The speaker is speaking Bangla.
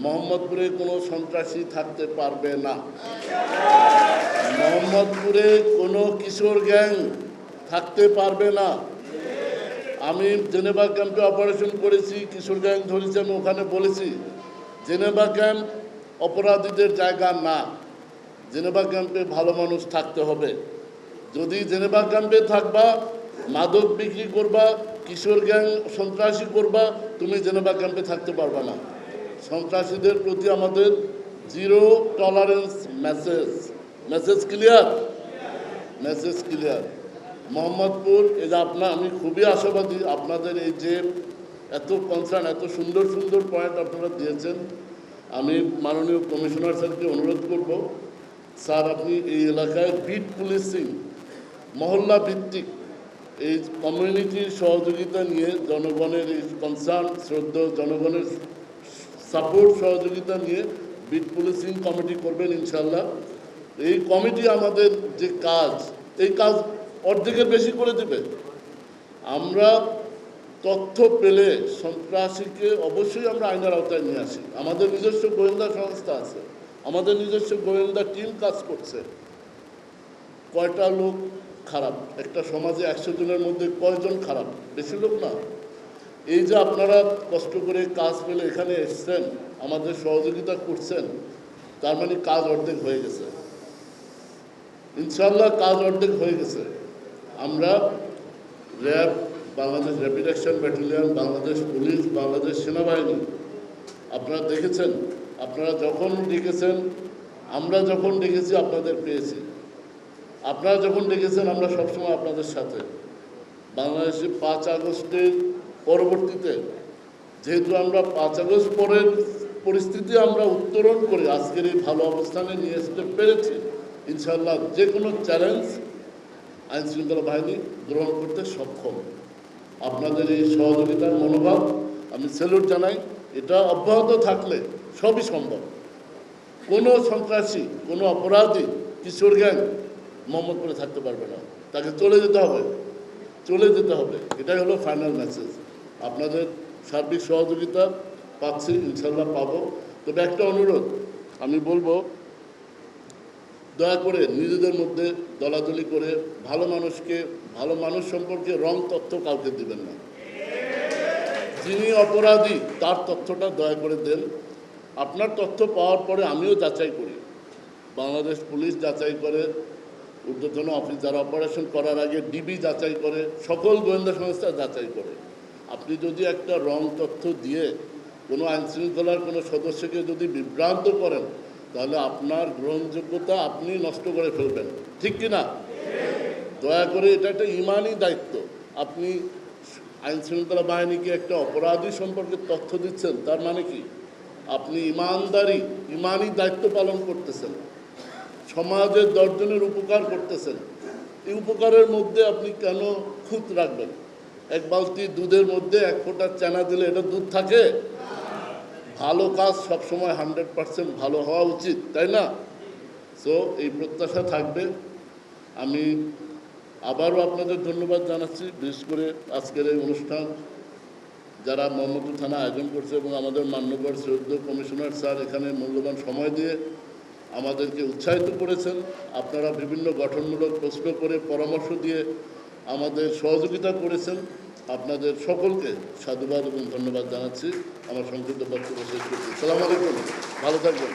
মোহাম্মদপুরে কোনো সন্ত্রাসী থাকতে পারবে না। মোহাম্মদপুরে কোনো কিশোর গ্যাং থাকতে পারবে না। আমি জেনেভা ক্যাম্পে অপারেশন করেছি, কিশোর গ্যাং ধরেছি, আমি ওখানে বলেছি জেনেভা ক্যাম্প অপরাধীদের জায়গা না। জেনেভা ক্যাম্পে ভালো মানুষ থাকতে হবে। যদি জেনেভা ক্যাম্পে থাকবা, মাদক বিক্রি করবা, কিশোর গ্যাং সন্ত্রাসী করবা, তুমি জেনেভা ক্যাম্পে থাকতে পারবা না। সন্ত্রাসীদের প্রতি আমাদের zero tolerance message clear. Message clear. Mohammadpur এই যে আমি খুবই আশাবাদী আপনাদের এই যে এত কনসার্ন, এত সুন্দর সুন্দর পয়েন্ট আপনারা দিয়েছেন। আমি মাননীয় কমিশনার স্যারকে অনুরোধ করব, স্যার আপনি এই এলাকায় বিট পুলিশিং, মহল্লা ভিত্তিক এই কমিউনিটির সহযোগিতা নিয়ে, জনগণের এই কনসার্ন, শ্রদ্ধা, জনগণের সাপোর্ট সহযোগিতা নিয়ে বিট পুলিশিং কমিটি করবেন ইনশাল্লাহ। এই কমিটি আমাদের যে কাজ, এই কাজ অর্ধেকের বেশি করে দেবে। আমরা তথ্য পেলে সন্ত্রাসীকে অবশ্যই আমরা আইনের আওতায় নিয়ে আসি। আমাদের নিজস্ব গোয়েন্দা সংস্থা আছে, আমাদের নিজস্ব গোয়েন্দা টিম কাজ করছে। কয়টা লোক খারাপ, একটা সমাজে 100 জনের মধ্যে কয়জন খারাপ? বেশি লোক না। এই যে আপনারা কষ্ট করে কাজ পেলে এখানে এসছেন, আমাদের সহযোগিতা করছেন, তার মানে কাজ অর্ধেক হয়ে গেছে ইনশাল্লাহ। কাজ অর্ধেক হয়ে গেছে। আমরা RAB, Bangladesh rapid action battalion, Bangladesh police, Bangladesh সেনাবাহিনী, আপনারা দেখেছেন, আপনারা যখন ডেকেছেন, আমরা যখন ডেকেছি আপনাদের পেয়েছি। আপনারা যখন ডেকেছেন আমরা সবসময় আপনাদের সাথে। বাংলাদেশে 5 আগস্টের পরবর্তীতে যেহেতু আমরা 5 আগস্ট পরের পরিস্থিতি আমরা উত্তরণ করে আজকের এই ভালো অবস্থানে নিয়ে আসতে পেরেছি, ইনশাল্লাহ যে কোনো চ্যালেঞ্জ আইনশৃঙ্খলা বাহিনী গ্রহণ করতে সক্ষম। আপনাদের এই সহযোগিতার মনোভাব আমি স্যালুট জানাই। এটা অব্যাহত থাকলে সবই সম্ভব। কোনো সন্ত্রাসী, কোনো অপরাধী, কিশোর গ্যাং মোহাম্মদপুরে থাকতে পারবে না। তাকে চলে যেতে হবে, চলে যেতে হবে। এটাই হলো ফাইনাল মেসেজ। আপনাদের সার্বিক সহযোগিতা পাচ্ছি, ইনশাল্লাহ পাবো। তবে একটা অনুরোধ আমি বলবো, দয়া করে নিজেদের মধ্যে দলাদলি করে ভালো মানুষকে, ভালো মানুষ সম্পর্কে রং তথ্য কাউকে দিবেন না। যিনি অপরাধী তার তথ্যটা দয়া করে দেন। আপনার তথ্য পাওয়ার পরে আমিও যাচাই করি, বাংলাদেশ পুলিশ যাচাই করে, ঊর্ধ্বতন অফিস যারা অপারেশন করার আগে ডিবি যাচাই করে, সকল গোয়েন্দা সংস্থা যাচাই করে। আপনি যদি একটা রং তথ্য দিয়ে কোনো আইনশৃঙ্খলার কোনো সদস্যকে যদি বিভ্রান্ত করেন, তাহলে আপনার গ্রহণযোগ্যতা আপনি নষ্ট করে ফেলবেন, ঠিক কি না? দয়া করে, এটা একটা ইমানি দায়িত্ব। আপনি আইনশৃঙ্খলা বাহিনীকে একটা অপরাধী সম্পর্কে তথ্য দিচ্ছেন, তার মানে কি আপনি ইমানি দায়িত্ব পালন করতেছেন, সমাজের 10 জনের উপকার করতেছেন। এই উপকারের মধ্যে আপনি কেন খুঁত রাখবেন? এক বালতি দুধের মধ্যে 1 ফোঁটা চানা দিলে এটা দুধ থাকে? ভালো কাজ সবসময় 100% ভালো হওয়া উচিত, তাই না? সো এই প্রত্যাশা থাকবে। আমি আবারও আপনাদের ধন্যবাদ জানাচ্ছি, বিশেষ করে আজকের এই অনুষ্ঠান যারা মোহাম্মদপুর থানা আয়োজন করছে এবং আমাদের মান্যবর শ্রদ্ধেয় কমিশনার স্যার এখানে মূল্যবান সময় দিয়ে আমাদেরকে উৎসাহিত করেছেন। আপনারা বিভিন্ন গঠনমূলক প্রশ্ন করে, পরামর্শ দিয়ে আমাদের সহযোগিতা করেছেন। আপনাদের সকলকে সাধুবাদ এবং ধন্যবাদ জানাচ্ছি। আমার সংক্ষিপ্ত বক্তব্য শেষ করছি। আসসালামু আলাইকুম, ভালো থাকবেন।